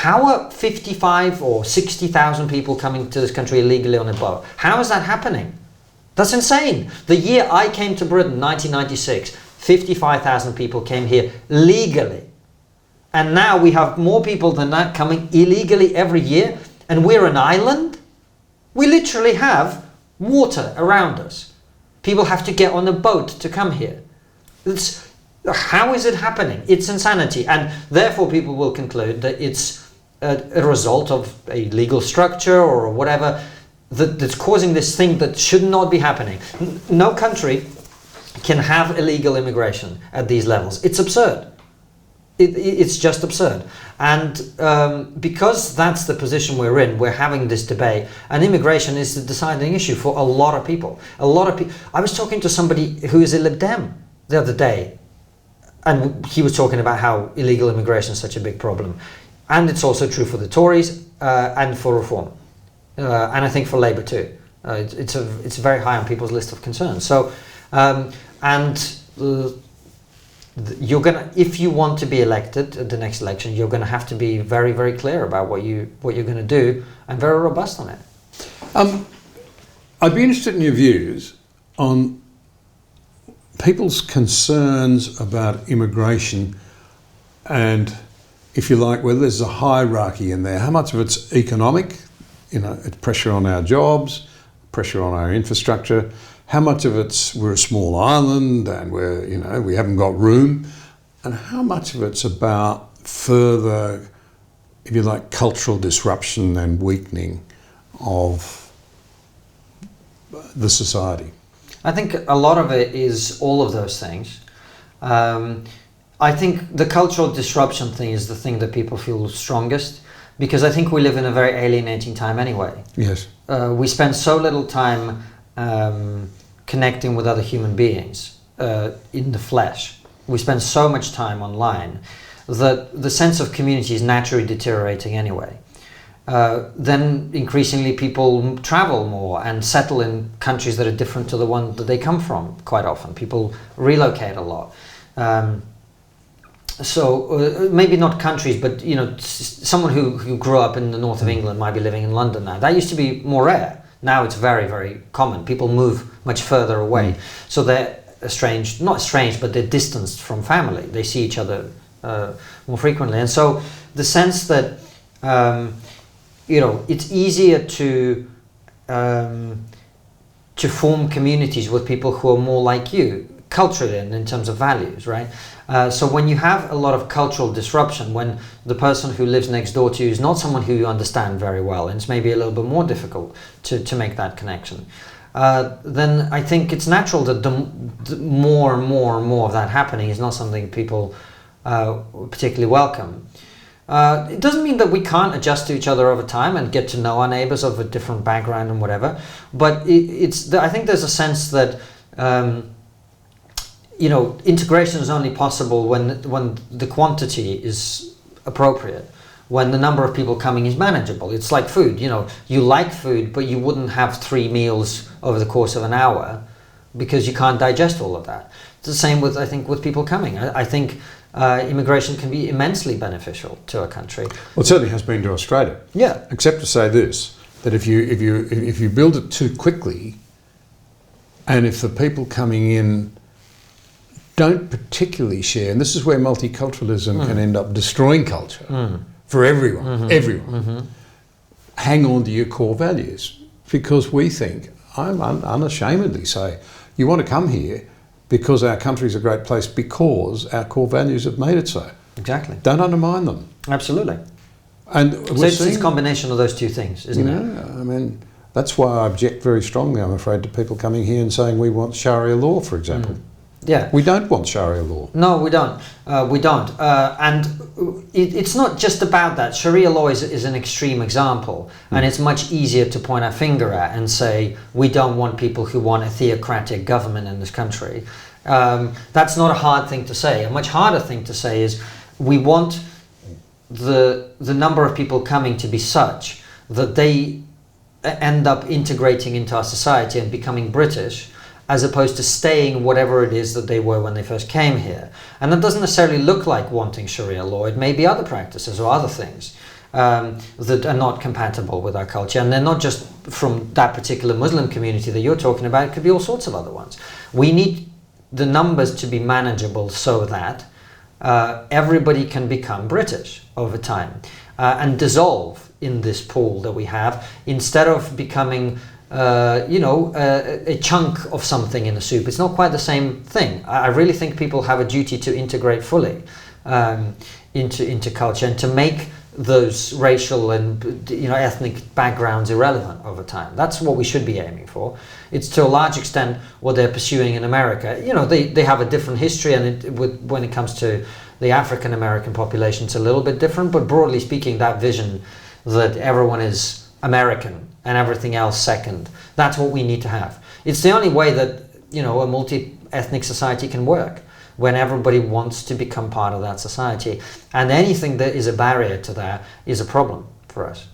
how are 55 or 60,000 people coming to this country illegally on a boat? How is that happening? That's insane. The year I came to Britain, 1996, 55,000 people came here legally. And now we have more people than that coming illegally every year. And we're an island. We literally have water around us. People have to get on a boat to come here. How is it happening? It's insanity. And therefore people will conclude that it's a result of a legal structure or whatever that's causing this thing that should not be happening. No country can have illegal immigration at these levels. It's absurd. It's just absurd. And because that's the position we're in, we're having this debate, and immigration is the deciding issue for a lot of people. I was talking to somebody who is a Lib Dem the other day, and he was talking about how illegal immigration is such a big problem. And it's also true for the Tories and for Reform. And I think for Labour too. It's very high on people's list of concerns. So, you're gonna, if you want to be elected at the next election, you're gonna have to be very, very clear about what you're gonna do, and very robust on it. I'd be interested in your views on people's concerns about immigration, and if you like, whether there's a hierarchy in there. How much of it's economic? It's pressure on our jobs, pressure on our infrastructure. How much of it's we're a small island and we haven't got room, and how much of it's about further, if you like, cultural disruption and weakening of the society? I think a lot of it is all of those things. I think the cultural disruption thing is the thing that people feel strongest, because I think we live in a very alienating time anyway. Yes. We spend so little time connecting with other human beings in the flesh. We spend so much time online that the sense of community is naturally deteriorating anyway. Then increasingly people travel more and settle in countries that are different to the one that they come from quite often. People relocate a lot. So maybe not countries, but someone who grew up in the north of England might be living in London now. That used to be more rare. Now it's very, very common. People move much further away. So they're estranged, not estranged, but they're distanced from family. They see each other more frequently. And so the sense that, it's easier to form communities with people who are more like you, culturally and in terms of values, right? So when you have a lot of cultural disruption, when the person who lives next door to you is not someone who you understand very well, and it's maybe a little bit more difficult to make that connection, then I think it's natural that the more and more and more of that happening is not something people particularly welcome. It doesn't mean that we can't adjust to each other over time and get to know our neighbors of a different background and whatever, but I think there's a sense that integration is only possible when the quantity is appropriate, when the number of people coming is manageable. It's like food, you like food, but you wouldn't have 3 meals over the course of an hour because you can't digest all of that. It's the same with people coming. I think immigration can be immensely beneficial to a country. Well, it certainly has been to Australia. Yeah. Except to say this, that if you build it too quickly, and if the people coming in don't particularly share, and this is where multiculturalism can end up destroying culture for everyone, hang on to your core values, because we think, I unashamedly say, you want to come here because our country's a great place because our core values have made it so. Exactly. Don't undermine them. Absolutely. And so it's a combination of those two things, isn't it? I mean, that's why I object very strongly, I'm afraid, to people coming here and saying we want Sharia law, for example. Yeah. We don't want Sharia law. No, we don't. And it's not just about that. Sharia law is an extreme example, and it's much easier to point our finger at and say, we don't want people who want a theocratic government in this country. That's not a hard thing to say. A much harder thing to say is, we want the number of people coming to be such that they end up integrating into our society and becoming British, as opposed to staying whatever it is that they were when they first came here. And that doesn't necessarily look like wanting Sharia law. It may be other practices or other things. that are not compatible with our culture. And they're not just from that particular Muslim community that you're talking about. It could be all sorts of other ones. We need the numbers to be manageable so that everybody can become British over time and dissolve in this pool that we have, instead of becoming a chunk of something in the soup. It's not quite the same thing. I really think people have a duty to integrate fully into culture, and to make those racial and ethnic backgrounds irrelevant over time. That's what we should be aiming for. It's to a large extent what they're pursuing in America. They have a different history, and when it comes to the African American population, it's a little bit different. But broadly speaking, that vision that everyone is American and everything else second, that's what we need to have. It's the only way that a multi-ethnic society can work, when everybody wants to become part of that society. And anything that is a barrier to that is a problem for us.